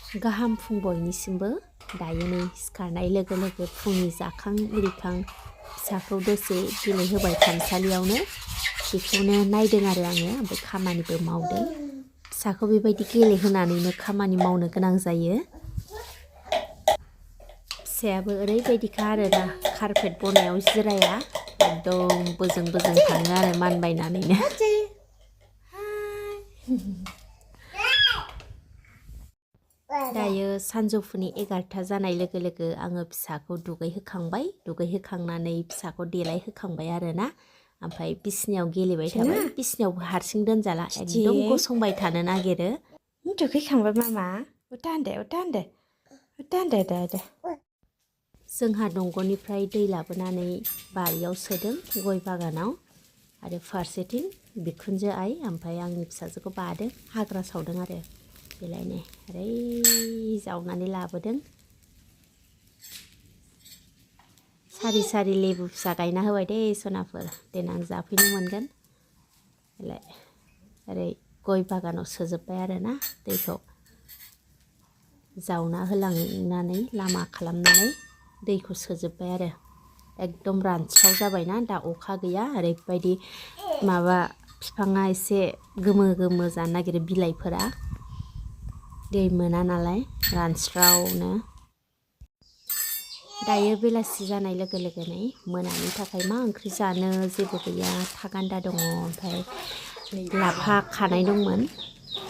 गाहाम फुं बयनिसिमबो दायो नै सिखारनाय लोगो लोगो फुंनि जाखां इरिखां फिसाखौ दसे गेलेहोबाय खामसालियावनो बेखौनो नायदों आरो आङो ओमफ्राय खामानिबो मावदों फिसाखौ बेबायदि गेलेहोनानैनो खामानि मावनो गोनां जायो फिसायाबो ओरैबायदिखा आरोना कारपेट बनायाव जिराया एकदम बोजों बोजों थाङो आरो मानबायनानैनो दायो सानजौफुनि 11टा जानाय लोगो लोगो आङो फिसाखौ दुगैहोखांनानै फिसाखौ देलायहोखांबाय आरोना ओमफ्राय बिसिनायाव गेलेबाय थाबाय बिसिनायावबो हारसिं दोनजाला एकदम गसंबाय थानो नागिरो दुगैखांबाय मामा उदानदे जोंहा दंग'निफ्राय दै लाबोनानै बारियाव सोदों गय बागानाव आरो फारसेथिं बिखुनजो आइ ओमफ्राय आंनि फिसाजोखौ बादों हाग्रा सावदों आरो बेलायनो ओरै जावनानै लाबोदों सारि सारि लेबु फिसा गायना होबाय दे सनाफोर देनां जाफैनो मोनगोन ओरै गय बागानाव सोजोब्बाय आरोना दैखौ जावना होलांनानै लामा खालामनानै दैखौ सोजोब्बाय आरो एकदम रानस्राव जाबायना दा अखा गैया ओरैबायदि माबा बिफाङा एसे गोमो गोमो जानो नागिरो बिलाइफोरा दै मोना नालाय रानस्रावनो दायो बेलासि जानाय लोगो लोगोनै मोनानि थाखाय मा ओंख्रि जानो जेबो गैया थागान्दा दङ ओमफ्राय लाफा खानाय दंमोन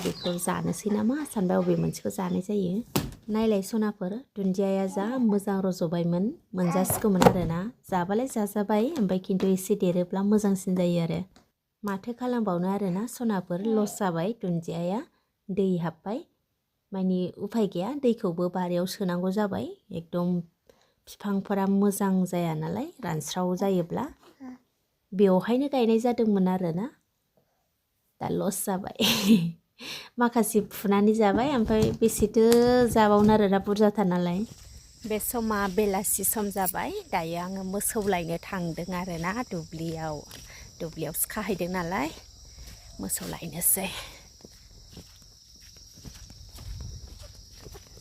बेखौ जानोसै नामा सानबाय बबे मोनसेखौ जानाय जायो नायलाय सनाफोर दुन्दियाया जा मोजां रज'बायमोन मोनजासिगौमोन आरोना जाबालाय जाजाबाय ओमफ्राय खिन्थु एसे देरोब्ला मोजांसिन जायो आरो माथो खालामबावनो आरोना सनाफोर लस जाबाय दुन्दियाया दै हाबबाय मानि उफाय गैया दैखौबो बारियाव सोनांगौ जाबाय एकदम बिफांफोरा मोजां जाया नालाय रानस्राव जायोब्ला बेवहायनो गायनाय जादोंमोन आरोना दा लस जाबाय माखासे फुनानै जाबाय ओमफ्राय बेसेथो जाबावनो आरोना बुरजाथार नालाय बे समा बेलासि सम जाबाय दायो आङो मोसौ लायनो थांदों आरोना दुब्लियावसो खाहैदों नालाय मोसौ लायनोसै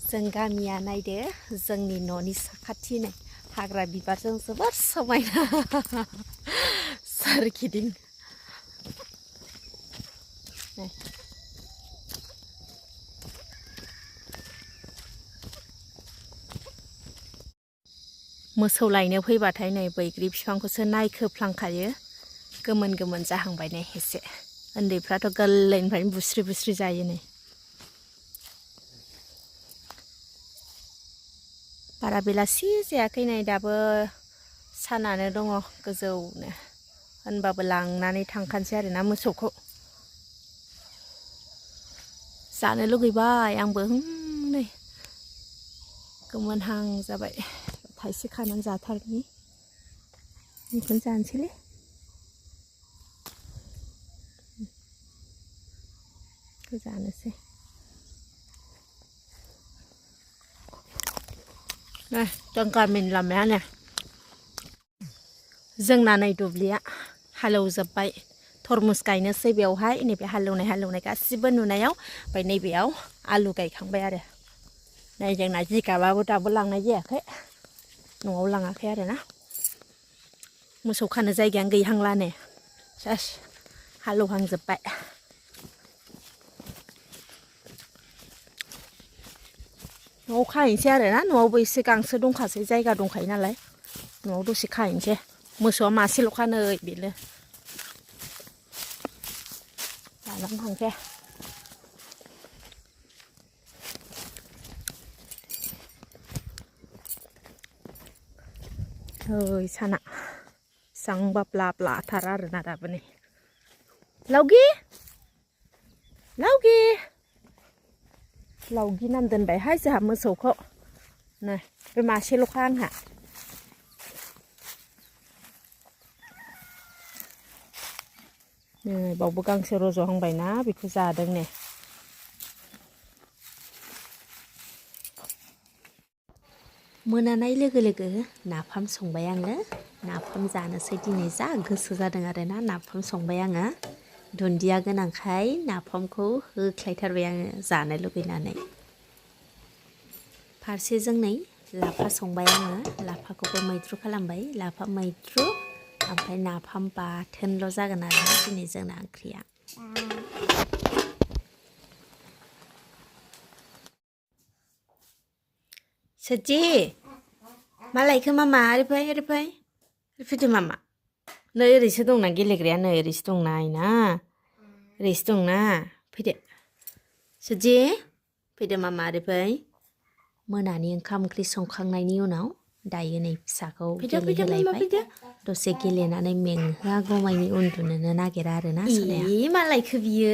जों गामिया नायदो जोंनि न'नि साखाथिनो हाग्रा बिबारजों जोबोर समायना सोरगिदिं मोसौ लायनो फैबाथाय नै बैग्रि बिफांखौसो नायखोफ्लांखायो गोमोन गोमोन जाहांबाय नै एसे उन्दैफ्राथ' गोरलैनिफ्रायनो बुस्रि बुस्रि जायो नै बारा बेलासि जायाखै नै दाबो सानानो दङ गोजौनो होनबाबो लांनानै थांखानोसै आरोना मोसौखौ जानो लुगैबाय आंबो नै गोमोनहां जाबाय थाइसे खानानै जाथारनि बेखौनो जानोसैलै जानोसै जों गामिनि लामायानो जोंना नै दुब्लिया हालेवजोब्बाय थरमुस गायनोसै बेवहाय नैबे हालेवनाय गासिबो नुनायाव ओमफ्राय नैबेयाव आलु गायखांबाय आरो नै जोंना जिगाबाबो दाबो लांनाय जायाखै न'आव लाङाखै आरोना मोसौ खानो जायगायानो गैहांलानो सेस हालेवहांजोब्बाय न'आव खाहैनोसै आरोना न'आवबो एसे गांसो दंखासै जायगा दंखायो नालाय न'आव दसे खाहैनोसै मोसौआ मासेल'खा नै बेनो लानानै थांसै ओइ साना बेसेबांबा ब्ला ब्लाथार आरोना दाबो नै लावगि नाम दोनबायहाय जोंहा मोसौखौ नै बे मासेल'खा आंहा नै बावबो गांसो रज'हांबायना बेखौ जादों नै मोनानाय लोगो लोगो नाफाम संबाय आङो नाफाम जानोसै दिनै जा गोसो जादों आरोना नाफाम संबाय आङो दुन्दिया गोनांखाय नाफामखौ होख्लायथारबाय आङो जानो लुगैनानै फारसेजों नै लाफा संबाय आङो लाफाखौबो मैद्रु खालामबाय लाफा मैद्रु ओमफ्राय नाफाम बाथोनल' जागोन आरो दिनै जोंना ओंख्रिया सजि मा लायखो मामा ओरै फैदो मामा नै ओरैसो दंना गेलेग्राया नै ओरैसो दंना आइना ओरैसो दंना फैदो सजि फैदो मामा ओरै फै मोनानि ओंखाम ओंख्रि संखांनायनि उनाव दायो नै फिसाखौ गेलेहोलायबाय दसे गेलेनानै मेंहोआगौमानि उन्दुनोनो नागिरा आरोना सोनाया मा लायखो बियो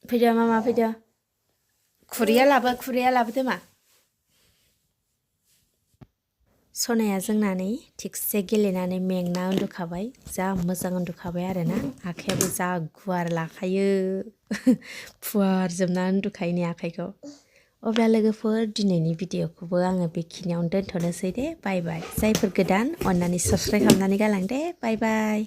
फैदो मामा फैदो खुरैया लाबोदो मा सनाया जोंना नै थिगसे गेलेनानै मेंना उन्दुखाबाय जा मोजां उन्दुखाबाय आरोना आखायाबो जा गुवार लाखायो फुवार जोबना उन्दुखायो नै आखाइखौ अब्ला लोगोफोर दिनैनि भिडिअखौबो आङो बेखिनियावनो दोनथ'नोसै दे बाय बाय जायफोर गोदान अन्नानै साबस्क्राइब खालामनानै गालां दे बाय बाय